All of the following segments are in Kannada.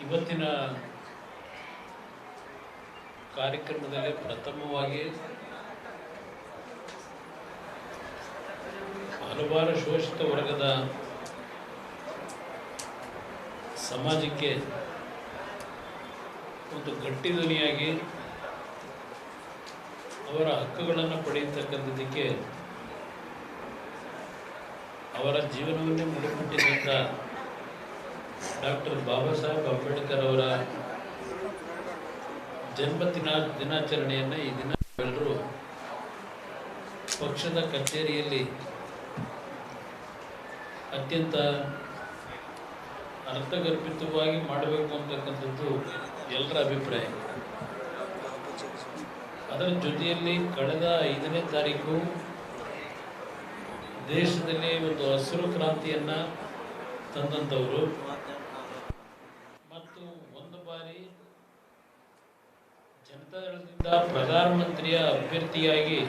ಇವತ್ತಿನ ಕಾರ್ಯಕ್ರಮದಲ್ಲಿ ಪ್ರಥಮವಾಗಿ ಹಲವಾರು ಶೋಷಿತ ವರ್ಗದ ಸಮಾಜಕ್ಕೆ ಒಂದು ಗಟ್ಟಿ ಧ್ವನಿಯಾಗಿ ಅವರ ಹಕ್ಕುಗಳನ್ನು ಪಡೆಯತಕ್ಕಂಥದ್ದಕ್ಕೆ ಅವರ ಜೀವನವನ್ನೇ ಮುಡಿಪಿಟ್ಟಿದ್ದಂಥ ಡಾಕ್ಟರ್ ಬಾಬಾ ಸಾಹೇಬ್ ಅಂಬೇಡ್ಕರ್ ಅವರ ದಿನಾಚರಣೆಯನ್ನು ಈ ದಿನ ಎಲ್ಲರೂ ಪಕ್ಷದ ಕಚೇರಿಯಲ್ಲಿ ಅತ್ಯಂತ ಅರ್ಥಗರ್ಭಿತವಾಗಿ ಮಾಡಬೇಕು ಅಂತಕ್ಕಂಥದ್ದು ಎಲ್ಲರ ಅಭಿಪ್ರಾಯ. ಅದರ ಜೊತೆಯಲ್ಲಿ ಕಳೆದ 5ನೇ ತಾರೀಕು ದೇಶದಲ್ಲಿ ಒಂದು ಹಸಿರು ಕ್ರಾಂತಿಯನ್ನು ತಂದಂಥವರು ಮತ್ತು ಒಂದು ಬಾರಿ ಜನತಾದಳದಿಂದ ಪ್ರಧಾನಮಂತ್ರಿಯ ಅಭ್ಯರ್ಥಿಯಾಗಿ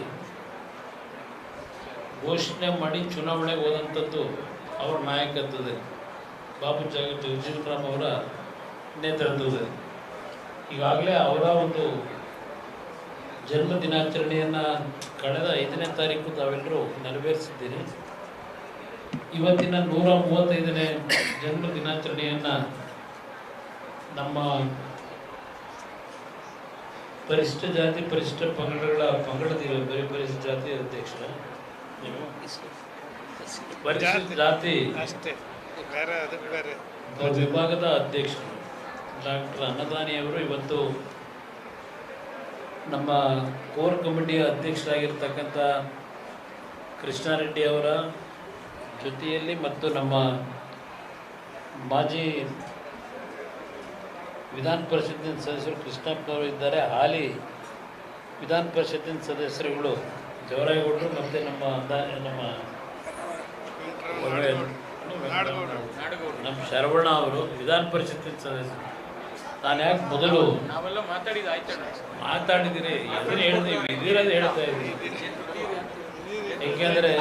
ಘೋಷಣೆ ಮಾಡಿ ಚುನಾವಣೆಗೆ ಹೋದಂಥದ್ದು ಅವರ ನಾಯಕತ್ವದಲ್ಲಿ ಬಾಬು ಜಗಜೀವನ್ ಅವರ ನೇತೃತ್ವದಲ್ಲಿ. ಈಗಾಗಲೇ ಅವರ ಒಂದು ಜನ್ಮ ದಿನಾಚರಣೆಯನ್ನು ಕಳೆದ 5ನೇ ತಾರೀಕು ತಾವೆಲ್ಲರೂ ನೆರವೇರಿಸಿದ್ದೀರಿ. ಇವತ್ತಿನ 135ನೇ ಜನ್ಮ ದಿನಾಚರಣೆಯನ್ನು ನಮ್ಮ ಪರಿಶಿಷ್ಟ ಜಾತಿ ಪರಿಶಿಷ್ಟ ಪಂಗಡಗಳ ಪರಿಶಿಷ್ಟ ಜಾತಿ ಅಧ್ಯಕ್ಷರ ಪರಿಶಿಷ್ಟ ಜಾತಿ ವಿಭಾಗದ ಅಧ್ಯಕ್ಷರು ಡಾಕ್ಟರ್ ಅನ್ನದಾನಿಯವರು ಇವತ್ತು ನಮ್ಮ ಕೋರ್ ಕಮಿಟಿಯ ಅಧ್ಯಕ್ಷರಾಗಿರ್ತಕ್ಕಂಥ ಕೃಷ್ಣಾರೆಡ್ಡಿ ಅವರ ಜೊತೆಯಲ್ಲಿ ಮತ್ತು ನಮ್ಮ ಮಾಜಿ ವಿಧಾನ ಪರಿಷತ್ತಿನ ಸದಸ್ಯರು ಕೃಷ್ಣಪ್ಪನವರು ಇದ್ದಾರೆ. ಹಾಲಿ ವಿಧಾನ ಪರಿಷತ್ತಿನ ಸದಸ್ಯರುಗಳು ಜವರಾಯಗೌಡರು ಮತ್ತು ನಮ್ಮ ಶರವಣ ಅವರು ವಿಧಾನ ಪರಿಷತ್ತಿನ ಸದಸ್ಯರು. ನಾನು ಯಾಕೆ ಮೊದಲು ನಾವೆಲ್ಲ ಮಾತಾಡಿದ್ದೀರಿ ಅದನ್ನು ಹೇಳ್ತೀವಿ, ಇದಿರೋದು ಹೇಳ್ತಾ ಇದ್ದೀವಿ. ಏಕೆಂದರೆ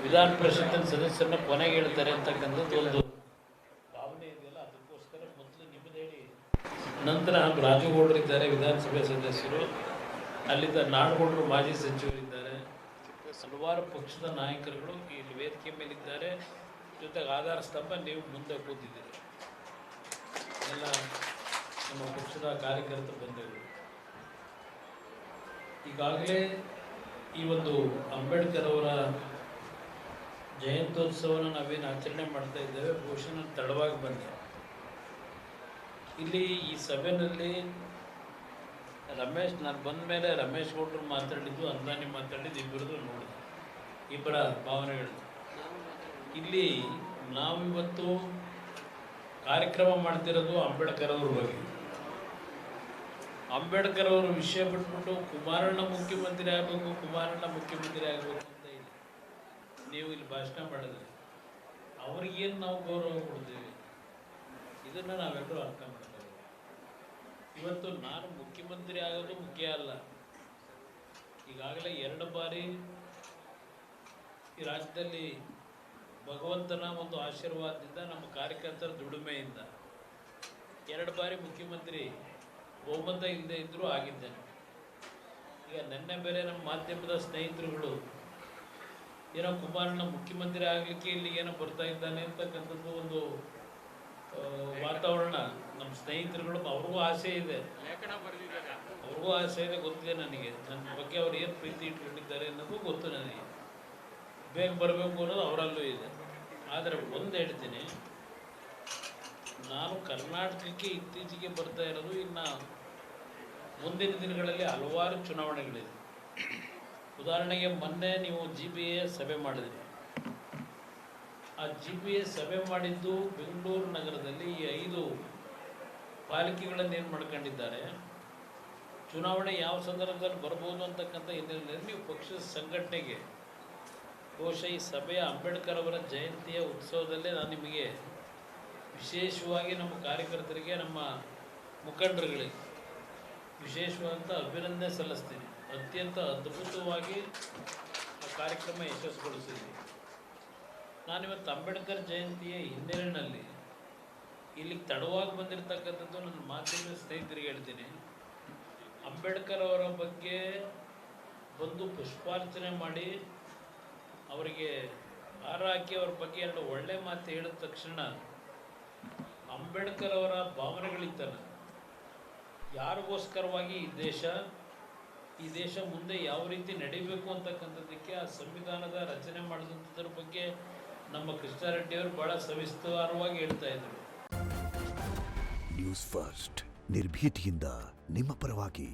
ವಿಧಾನ ಪರಿಷತ್ತಿನ ಸದಸ್ಯರನ್ನ ಕೊನೆಗೆ ಹೇಳ್ತಾರೆ ಅಂತಕ್ಕಂಥದ್ದು ಒಂದು ಭಾವನೆ ಇದೆಯಲ್ಲ, ಅದಕ್ಕೋಸ್ಕರ ಮೊದಲು ನಿಮ್ಮದು ಹೇಳಿ ನಂತರ ನಮ್ಮ ರಾಜಗೌಡರಿದ್ದಾರೆ ವಿಧಾನಸಭೆ ಸದಸ್ಯರು, ಅಲ್ಲಿದ್ದ ನಾಡಗೌಡರು ಮಾಜಿ ಸಚಿವರಿದ್ದಾರೆ, ಹಲವಾರು ಪಕ್ಷದ ನಾಯಕರುಗಳು ಇಲ್ಲಿ ವೇದಿಕೆ ಮೇಲಿದ್ದಾರೆ. ಜೊತೆಗೆ ಆಧಾರ ಸ್ತಂಭ ನೀವು ಮುಂದೆ ಕೂತಿದ್ದೀರಿ, ಎಲ್ಲ ನಮ್ಮ ಪಕ್ಷದ ಕಾರ್ಯಕರ್ತರು ಬಂದವರು. ಈಗಾಗಲೇ ಈ ಒಂದು ಅಂಬೇಡ್ಕರ್ ಅವರ ಜಯಂತ್ಯೋತ್ಸವನ ನಾವೇನು ಆಚರಣೆ ಮಾಡ್ತಾ ಇದ್ದೇವೆ, ಬಹುಶಃ ನಾನು ತಡವಾಗಿ ಬಂದೆ. ಇಲ್ಲಿ ಈ ಸಭೆಯಲ್ಲಿ ನಾನು ಬಂದ ಮೇಲೆ ರಮೇಶ್ ಗೌಡರು ಮಾತಾಡಿದ್ದು, ಅಂದಾನಿ ಮಾತಾಡಿದ್ದು, ಇಬ್ಬರದು ನೋಡಿದೆ, ಇಬ್ಬರ ಭಾವನೆಗಳು. ಇಲ್ಲಿ ನಾವಿವತ್ತು ಕಾರ್ಯಕ್ರಮ ಮಾಡ್ತಿರೋದು ಅಂಬೇಡ್ಕರ್ ಅವ್ರ ಬಗ್ಗೆ. ಅಂಬೇಡ್ಕರ್ ಅವರ ವಿಷಯ ಬಿಟ್ಬಿಟ್ಟು ಕುಮಾರಣ್ಣ ಮುಖ್ಯಮಂತ್ರಿ ಆಗಬೇಕು ಅಂತ ಇದೆ. ನೀವು ಇಲ್ಲಿ ಭಾಷಣ ಮಾಡಿದ್ರೆ ಅವ್ರಿಗೇನು ನಾವು ಗೌರವ ಕೊಡ್ತೀವಿ, ಇದನ್ನು ನಾವೆಲ್ಲರೂ ಅರ್ಥ ಮಾಡ್ತೇವೆ. ಇವತ್ತು ನಾನು ಮುಖ್ಯಮಂತ್ರಿ ಆಗೋದು ಮುಖ್ಯ ಅಲ್ಲ. ಈಗಾಗಲೇ 2 ಬಾರಿ ಈ ರಾಜ್ಯದಲ್ಲಿ ಭಗವಂತನ ಒಂದು ಆಶೀರ್ವಾದದಿಂದ ನಮ್ಮ ಕಾರ್ಯಕರ್ತರ ದುಡಿಮೆಯಿಂದ 2 ಬಾರಿ ಮುಖ್ಯಮಂತ್ರಿ ಬಹುಮತ ಇಲ್ಲದೆ ಇದ್ದರೂ ಆಗಿದ್ದೇನೆ. ಈಗ ನೆನ್ನೆ ಬೇರೆ ನಮ್ಮ ಮಾಧ್ಯಮದ ಸ್ನೇಹಿತರುಗಳು ಏನೋ ಕುಮಾರಣ್ಣ ಮುಖ್ಯಮಂತ್ರಿ ಆಗಲಿಕ್ಕೆ ಇಲ್ಲಿಗೆ ಏನೋ ಬರ್ತಾ ಇದ್ದಾನೆ ಅಂತಕ್ಕಂಥದ್ದು ಒಂದು ವಾತಾವರಣ ನಮ್ಮ ಸ್ನೇಹಿತರುಗಳು, ಅವ್ರಿಗೂ ಆಸೆ ಇದೆ, ಗೊತ್ತಿದೆ ನನಗೆ. ನನ್ನ ಬಗ್ಗೆ ಅವ್ರು ಏನು ಪ್ರೀತಿ ಇಟ್ಕೊಂಡಿದ್ದಾರೆ ಅನ್ನೋದು ಗೊತ್ತು ನನಗೆ. ಬೇಗ ಬರಬೇಕು ಅನ್ನೋದು ಅವರಲ್ಲೂ ಇದೆ. ಆದರೆ ಒಂದು ಹೇಳ್ತೀನಿ, ನಾನು ಕರ್ನಾಟಕಕ್ಕೆ ಇತ್ತೀಚೆಗೆ ಬರ್ತಾ ಇರೋದು, ಇನ್ನು ಮುಂದಿನ ದಿನಗಳಲ್ಲಿ ಹಲವಾರು ಚುನಾವಣೆಗಳಿದೆ. ಉದಾಹರಣೆಗೆ ಮೊನ್ನೆ ನೀವು GBA ಸಭೆ ಮಾಡಿದ್ರಿ. ಆ GBA ಸಭೆ ಮಾಡಿದ್ದು ಬೆಂಗಳೂರು ನಗರದಲ್ಲಿ ಈ 5 ಪಾಲಿಕೆಗಳನ್ನು ಏನು ಮಾಡ್ಕೊಂಡಿದ್ದಾರೆ, ಚುನಾವಣೆ ಯಾವ ಸಂದರ್ಭದಲ್ಲಿ ಬರ್ಬೋದು ಅಂತಕ್ಕಂಥ ಹಿನ್ನೆಲೆಯಲ್ಲಿ ನೀವು ಪಕ್ಷದ ಸಂಘಟನೆಗೆ ಬಹುಶಃ ಈ ಸಭೆಯ ಅಂಬೇಡ್ಕರ್ ಅವರ ಜಯಂತಿಯ ಉತ್ಸವದಲ್ಲೇ ನಾನು ನಿಮಗೆ ವಿಶೇಷವಾಗಿ ನಮ್ಮ ಕಾರ್ಯಕರ್ತರಿಗೆ, ನಮ್ಮ ಮುಖಂಡರುಗಳಿಗೆ ವಿಶೇಷವಾದಂಥ ಅಭಿನಂದನೆ ಸಲ್ಲಿಸ್ತೀನಿ. ಅತ್ಯಂತ ಅದ್ಭುತವಾಗಿ ಆ ಕಾರ್ಯಕ್ರಮ ಯಶಸ್ವಿಗೊಳಿಸಿದ್ದೀನಿ. ನಾನಿವತ್ತು ಅಂಬೇಡ್ಕರ್ ಜಯಂತಿಯ ಹಿನ್ನೆಲೆಯಲ್ಲಿ ಇಲ್ಲಿಗೆ ತಡವಾಗಿ ಬಂದಿರತಕ್ಕಂಥದ್ದು ನನ್ನ ಮಾಧ್ಯಮ ಸ್ನೇಹಿತರಿಗೆ ಹೇಳ್ತೀನಿ. ಅಂಬೇಡ್ಕರ್ ಅವರ ಬಗ್ಗೆ ಬಂದು ಪುಷ್ಪಾರ್ಚನೆ ಮಾಡಿ ಅವರಿಗೆ ಹಾರ ಹಾಕಿ ಅವ್ರ ಬಗ್ಗೆ ಎರಡು ಒಳ್ಳೆ ಮಾತು ಹೇಳಿದ ತಕ್ಷಣ ಅಂಬೇಡ್ಕರ್ ಅವರ ಭಾವನೆಗಳಿತ್ತಲ್ಲ, ಯಾರಿಗೋಸ್ಕರವಾಗಿ ಈ ದೇಶ ಮುಂದೆ ಯಾವ ರೀತಿ ನಡಿಬೇಕು ಅಂತಕ್ಕಂಥದ್ದಕ್ಕೆ ಆ ಸಂವಿಧಾನದ ರಚನೆ ಮಾಡಿದಂಥದ್ರ ಬಗ್ಗೆ ನಮ್ಮ ಕೃಷ್ಣಾರೆಡ್ಡಿಯವರು ಭಾಳ ಸವಿಸ್ತಾರವಾಗಿ ಹೇಳ್ತಾ ಇದ್ರು. ನ್ಯೂಸ್ ಫಸ್ಟ್ ನಿರ್ಭೀತಿಯಿಂದ ನಿಮ್ಮ ಪರವಾಗಿ.